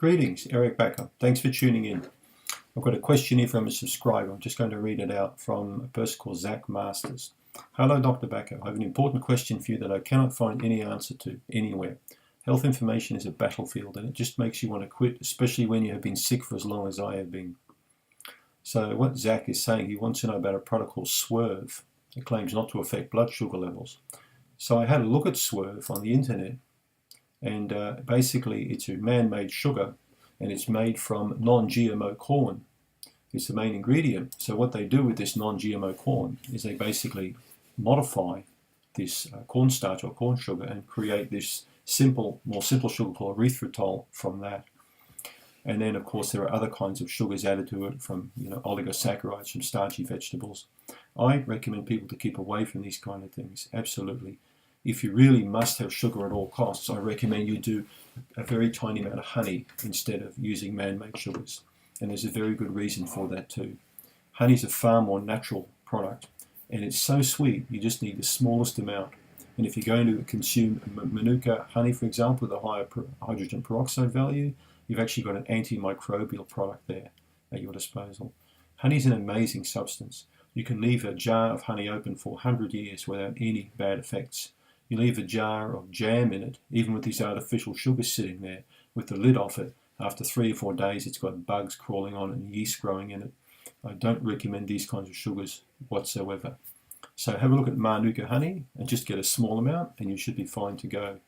Greetings, Eric Backer. Thanks for tuning in. I've got a question here from a subscriber. I'm just going to read it out from a person called Zach Masters. Hello, Dr. Backer. I have an important question for you that I cannot find any answer to anywhere. Health information is a battlefield and it just makes you want to quit, especially when you have been sick for as long as I have been. So what Zach is saying, he wants to know about a product called Swerve. It claims not to affect blood sugar levels. So I had a look at Swerve on the internet, and basically it's a man-made sugar, and it's made from non-GMO corn. It's the main ingredient. So what they do with this non-GMO corn is they basically modify this cornstarch or corn sugar and create this more simple sugar called erythritol from that. And then, of course, there are other kinds of sugars added to it from, oligosaccharides from starchy vegetables. I recommend people to keep away from these kind of things, absolutely. If you really must have sugar at all costs, I recommend you do a very tiny amount of honey instead of using man-made sugars. And there's a very good reason for that too. Honey is a far more natural product, and it's so sweet, you just need the smallest amount. And if you're going to consume Mānuka honey, for example, with a higher hydrogen peroxide value, you've actually got an antimicrobial product there at your disposal. Honey is an amazing substance. You can leave a jar of honey open for 100 years without any bad effects. You leave a jar of jam in it, even with these artificial sugars sitting there, with the lid off it, after 3 or 4 days it's got bugs crawling on it and yeast growing in it. I don't recommend these kinds of sugars whatsoever. So have a look at Mānuka honey and just get a small amount and you should be fine to go.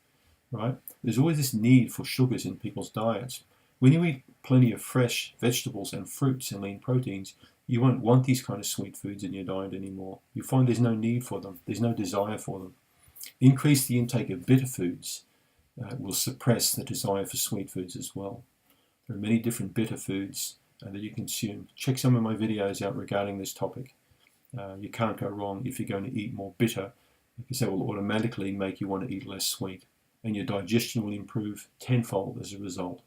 Right? There's always this need for sugars in people's diets. When you eat plenty of fresh vegetables and fruits and lean proteins, you won't want these kind of sweet foods in your diet anymore. You find there's no need for them. There's no desire for them. Increase the intake of bitter foods will suppress the desire for sweet foods as well. There are many different bitter foods that you consume. Check some of my videos out regarding this topic. You can't go wrong if you're going to eat more bitter, because that will automatically make you want to eat less sweet, and your digestion will improve tenfold as a result.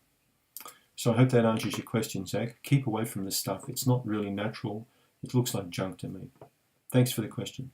So I hope that answers your question, Zach. Keep away from this stuff. It's not really natural. It looks like junk to me. Thanks for the question.